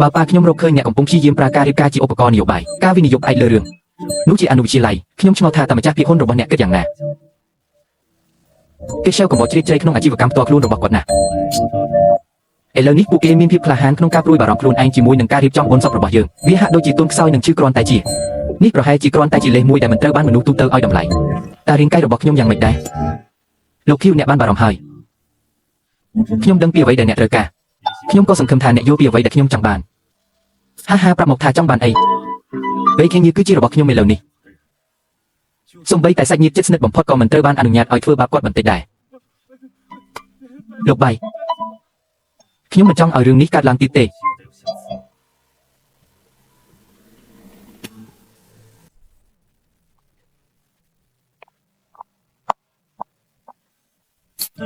bà paខ្ញុំរកឃើញអ្នកកំពុងព្យាយាមប្រើការរៀបការជាឧបករណ៍នយោបាយការវិនិយោគផ្អែកលើរឿងនោះជាអនុវិទ្យាល័យខ្ញុំឆ្ងល់ថាតើម្ចាស់ភាគហ៊ុនរបស់អ្នកគិតយ៉ាងណាគេឆៅកំបោជ្រៀតជ្រែកក្នុងអាជីវកម្មផ្ទាល់ខ្លួនរបស់គាត់ណាឥឡូវនេះពួកគេមានភាពក្លាហានក្នុងការព្រួយបារម្ភខ្លួនឯងជាមួយនឹងការរៀបចំបុណ្យសពរបស់យើងវាហាក់ដូចជាទុនខ្សោយនឹងឈឺគ្រាន់តែជានេះប្រហែលជាគ្រាន់តែជាលេសមួយដែលមិនត្រូវបានមនុស្សទូទៅឲ្យតម្លៃតែរាងកាយរបស់ខ្ញុំយ៉ាងម៉េចដែរលោកឃីវអ្នកបានបារម្ភហើយខ្ញុំដឹងពីអ្វីដែលអ្នកត្រូវការខ្ញុំក៏សង្ឃឹមថាអ្នកយល់ពីអ្វីដែលខ្ញុំចង់បានហាប្រាប់មកថាចង់បានអីពេលគេញៀគឺជារបស់ខ្ញុំឥឡូវនេះសូម្បីតែសាច់ញាតិជិតស្និទ្ធបំផុតក៏មិនត្រូវបានអនុញ្ញាតឲ្យធ្វើបាបគាត់បន្តិចដែរលោកបៃខ្ញុំមិនចង់ឲ្យរឿងនេះកើតឡើងទៀតទេ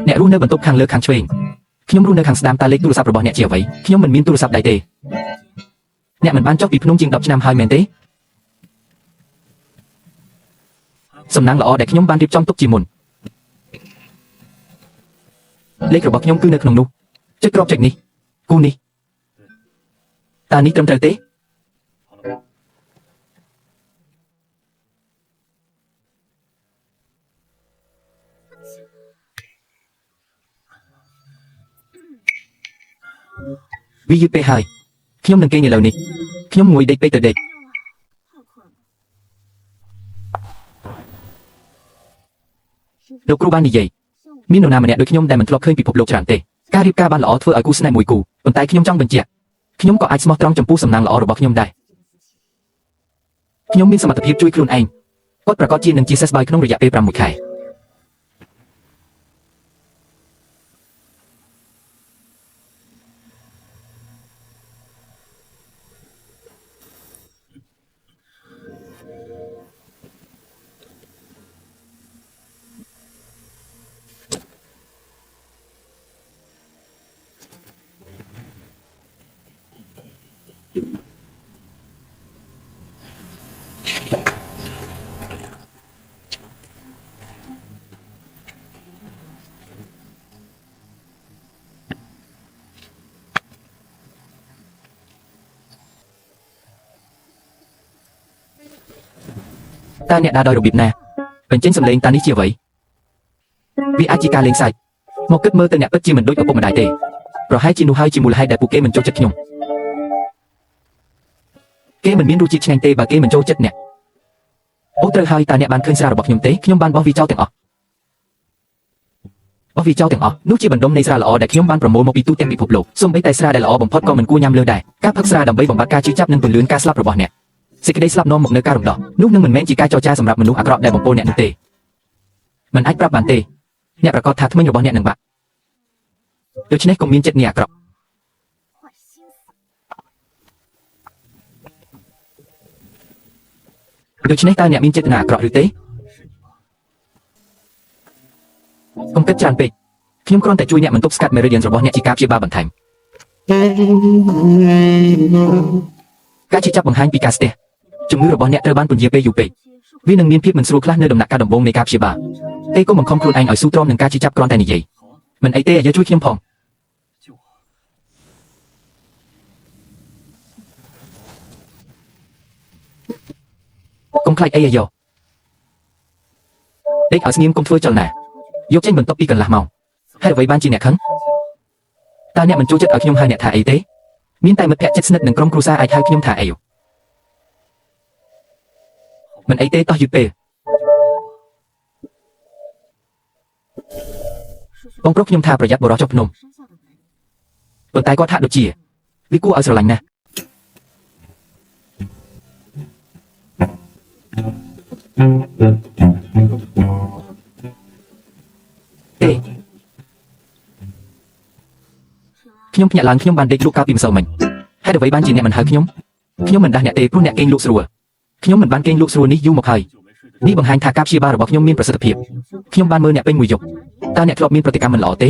អ្នករស់នៅបន្ទប់ខាងលើខាងឆ្វេងខ្ញុំរស់នៅខាងស្ដាំតើលេខទូរស័ព្ទរបស់អ្នកជាអ្វីខ្ញុំមិនមានទូរស័ព្ទដៃទេអ្នកមិនបានចុះពីភ្នំជាង10ឆ្នាំហើយមែនទេសំណាងល្អដែលខ្ញុំបានរៀបចំទុកជាមុនលេខរបស់ខ្ញុំគឺនៅក្នុងនោះចុចក្របចុចនេះគូនេះតើនេះត្រឹមត្រូវទេវាយឺតពេកហើយខ្ញុំនឹងគេងឥឡូវនេះខ្ញុំងុយដេកពេកទៅដេកលោកគ្រូបាននិយាយមាននរណាម្នាក់ដូចខ្ញុំដែលមិនធ្លាប់ឃើញពិភពលោកច្រើនទេការរៀបការបានល្អធ្វើឲ្យគូស្នេហ៍មួយគូប៉ុន្តែខ្ញុំចង់បញ្ជាក់ខ្ញុំក៏អាចស្មោះត្រង់ចំពោះសំណាងល្អរបស់ខ្ញុំដែរខ្ញុំមានសមត្ថភាពជួយខ្លួនឯងគាត់ប្រកាសជានឹងជាសេសបាយក្នុងរយៈពេល6 ខែតើអ្នកដើរដោយរបៀបណាបញ្ចេញសម្លេងតើនេះជាអ្វីវាអាចជាការលេងសើចមកគិតមើលទៅអ្នកពិតជាមិនដូចឪពុកម្ដាយទេប្រហែលជានោះហើយជាមូលហេតុដែលពួកគេមិនចូលចិត្តខ្ញុំគេមិនមានរសជាតិឆ្ងាញ់ទេបើគេមិនចូលចិត្តអ្នកអូត្រូវហើយតើអ្នកបានឃើញស្រារបស់ខ្ញុំទេខ្ញុំបានបោះវាចោលទាំងអស់នោះជាបណ្ដុំនៃស្រាល្អដែលខ្ញុំបានប្រមូលមកពីទូទាំងពិភពលោកសូម្បីតែស្រាដែលល្អបំផុតក៏មិនគួរញ៉ាំលើដែរការផឹកស្រាដើម្បីបំបត្តិការជឿចាប់និងពន្លឿនការស្លាប់របស់អ្នកសេចក្តីស្លាប់នាំមកនូវការរំដោះនោះនឹងមិនមែនជាការចរចាសម្រាប់មនុស្សអាក្រក់ដែលបំពោលអ្នកនោះទេមិនអាចប្រាប់បានទេអ្នកប្រកាសថាថ្មិញរបស់អ្នកនឹងបាក់ដូច្នេះកុំមានចិត្តនេះអាក្រក់ដូច្នេះតើអ្នកមានចេតនាអាក្រក់ឬទេកុំគិតច្រើនពេកខ្ញុំគ្រាន់តែជួយអ្នកបន្ទប់ស្កាត់ Meridian របស់អ្នកជាការព្យាបាលបន្ថែមការជិះចាប់បង្ហាញពីការស្ទះជំងឺរបស់អ្នកត្រូវបានពន្យាពេលយូរពេកវានឹងមានភាពមិនស្រួលខ្លះនៅដំណាក់កាលដំបូងនៃការព្យាបាលទេកុំបង្ខំខ្លួនឯងឲ្យស៊ូទ្រាំនឹងការជិះចាប់គ្រាន់តែនិយាយមិនអីទេអាយុជួយខ្ញុំផងកុំខ្លាចអីអាយុដេកឲ្យស្ងៀមកុំធ្វើចលនាយកចេញបន្ទាប់ពីកន្លះម៉ោងហេតុអ្វីបានជាអ្នកខឹងតើអ្នកមិនចូលចិត្តឲ្យខ្ញុំហៅអ្នកថាអីទេមានតែមិត្តភក្តិជិតស្និទ្ធនិងក្រុមគ្រួសារអាចហៅខ្ញុំថាអីមិនអីទេតោះយឺតពេលបងប្រុសខ្ញុំថាប្រយ័ត្នបរោះចុះភ្នំប៉ុន្តែគាត់ថាដូចជាវាគួរឲ្យស្រឡាញ់ណាស់ទេខ្ញុំភ្ញាក់ឡើងខ្ញុំបានដេកលក់កាលពីម្សិលមិញហេតុអ្វីបានជាអ្នកមិនហៅខ្ញុំមិនដាស់អ្នកទេព្រោះអ្នកគេងលក់ស្រួលខ្ញុំមិនបានគេងលក់ស្រួលនេះយូរមកហើយនេះបង្ហាញថាការព្យាបាលរបស់ខ្ញុំមានប្រសិទ្ធភាពខ្ញុំបានមើលអ្នកពេញមួយយប់តើអ្នកធ្លាប់មានប្រតិកម្មមិនល្អទេ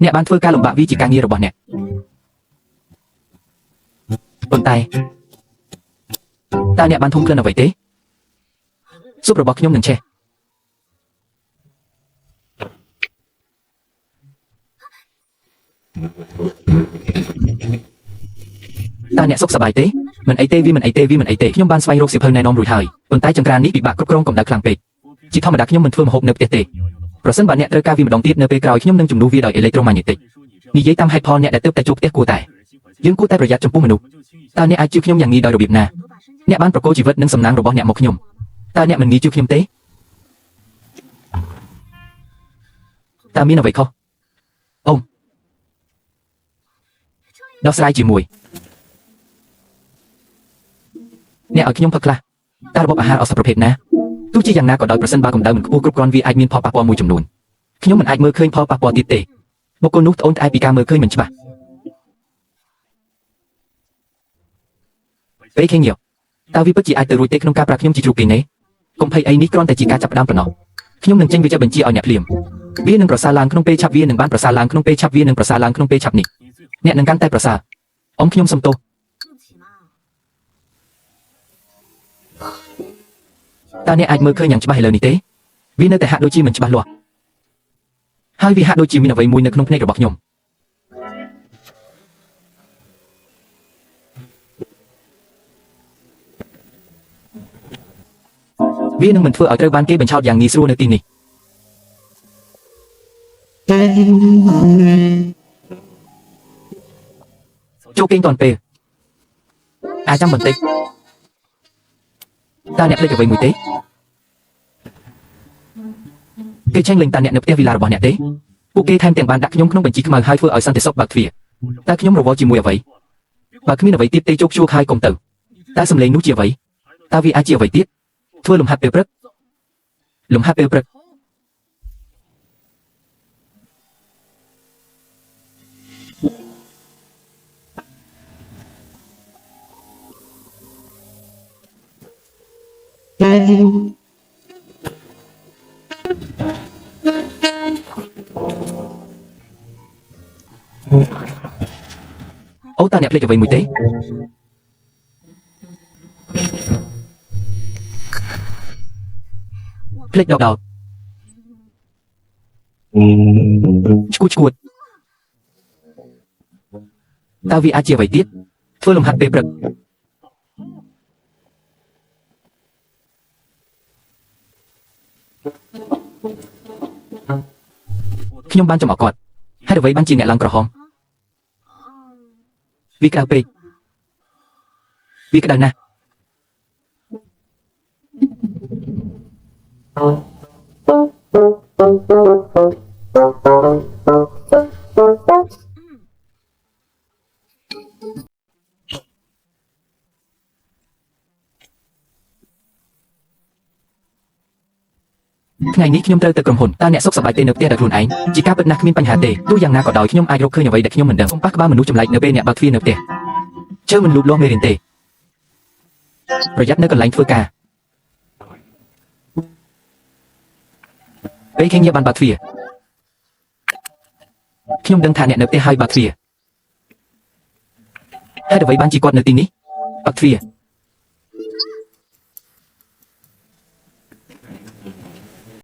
អ្នកបានធ្វើការលំបាកវាជាការងាររបស់អ្នកប៉ុន្តែតើអ្នកបានធំក្លិនអ្វីទេស៊ុបរបស់ខ្ញុំនឹងឆេះ ตาเนี่ยសុខសប្បាយទេមិនអីទេវាមិនអីទេវាមិនអីទេខ្ញុំបានស្វែងរកសៀវភៅណែនាំរួចហើយប៉ុន្តែចង្ក្រាននេះពិបាកគ្រប់គ្រងកម្ដៅខ្លាំងពេកជាធម្មតាខ្ញុំមិនធ្វើម្ហូបនៅផ្ទះទេប្រសិនបើអ្នកត្រូវការវាម្ដងទៀតនៅពេលក្រោយខ្ញុំនឹងជំនួសវាដោយអេឡិចត្រូម៉ាញេទិកនិយាយតាមហេតុផលអ្នកដែលទើបតែជួបផ្ទះគួរតែយើងគួរតែប្រយ័ត្នចំពោះមនុស្សតើអ្នកអាចជឿខ្ញុំយ៉ាងងាយដោយរបៀបណាអ្នកបានប្រកល់ជីវិតនិងសំណាងរបស់អ្នកមកខ្ញុំតើអ្នកមិនងាយជឿខ្ញុំទេតើមានអ្វីខុសអូមដោះស្រាយជាមួយអ្នកឲ្យខ្ញុំផឹកខ្លះតើរបបអាហារអស់ប្រភេទណាទោះជាយ៉ាងណាក៏ដោយប្រសិនបើកម្ដៅមិនខ្ពស់គ្រប់គ្រាន់វាអាចមានផលប៉ះពាល់មួយចំនួនខ្ញុំមិនអាចមើលឃើញផលប៉ះពាល់ទៀតទេបុគ្គលនោះត្អូញត្អែពីការមើលឃើញមិនច្បាស់ពេលខេងយកតើវាពិតជាអាចទៅរួចទេក្នុងការប្រាប់ខ្ញុំជាជ្រូកគេណេកុំភ័យអីនេះគ្រាន់តែជាការចាប់ផ្ដើមប៉ុណ្ណោះខ្ញុំនឹងចេញវិជ្ជាបញ្ជាឲ្យអ្នកភ្លាមវានឹងប្រសើរឡើងក្នុងពេលឆាប់វានឹងបានប្រសើរឡើងក្នុងពេលឆាប់វានឹងប្រសើរឡើងក្នុងពេលឆាប់នេះអ្នកនឹងកាន់តែប្រសើរអ៊ំខ្ញុំសុំទោសតើអ្នកអាចមើលឃើញយ៉ាងច្បាស់ឥឡូវនេះទេវានៅតែហាក់ដូចជាមិនច្បាស់លាស់ហើយវាហាក់ដូចជាមានអ្វីមួយនៅក្នុងភ្នែករបស់ខ្ញុំវានឹងមិនធ្វើឲ្យត្រូវបានគេបញ្ឆោតយ៉ាងងាយស្រួលនៅទីនេះចូលគេងតាន់ពេលអាចចាំបន្តិចតើអ្នកភ្លេចអ្វីមួយទេគេឆេងលេងតើអ្នកនៅផ្ទះវីឡារបស់អ្នកទេពួកគេថែមទាំងបានដាក់ខ្ញុំក្នុងបញ្ជីខ្មៅហើយធ្វើឲ្យសន្តិសុខបើកទ្វារតើខ្ញុំរវល់ជាមួយអ្វីបើគ្មានអ្វីទៀតទេជោគជួលហើយកុំទៅតើសំឡេងនោះជាអ្វីតើវាអាចជាអ្វីទៀតធ្វើលំហាត់ពេលព្រឹកលំហាត់ពេលព្រឹកអូតើអ្នកភ្លេចអ្វីមួយទេភ្លេចដកដោតឈួតតើវាអាចជាអ្វីទៀតធ្វើលំហាត់ពេលព្រឹកខ្ញុំបានចំអកគាត់ហេតុអ្វីបានជាអ្នកឡើងក្រហមវាក្តៅពេកវាក្តៅណាស់ថ្ងៃនេះខ្ញុំត្រូវទៅក្រុមហ៊ុនតើអ្នកសុខសប្បាយទេនៅផ្ទះដោយខ្លួនឯងជាការពិតណាស់គ្មានបញ្ហាទេទោះយ៉ាងណាក៏ដោយខ្ញុំអាចរកឃើញអ្វីដែលខ្ញុំមិនដឹងកុំប៉ះក្បាលមនុស្សចម្លែកនៅពេលអ្នកបើកទ្វារនៅផ្ទះជើមិនលូតលាស់មេរៀនទេប្រយ័ត្ននៅកន្លែងធ្វើការពេលខេងយាបានបើកទ្វារខ្ញុំដឹងថាអ្នកនៅផ្ទះហើយបើកទ្វារហេតុអ្វីបានជាគាត់នៅទីនេះបើកទ្វារ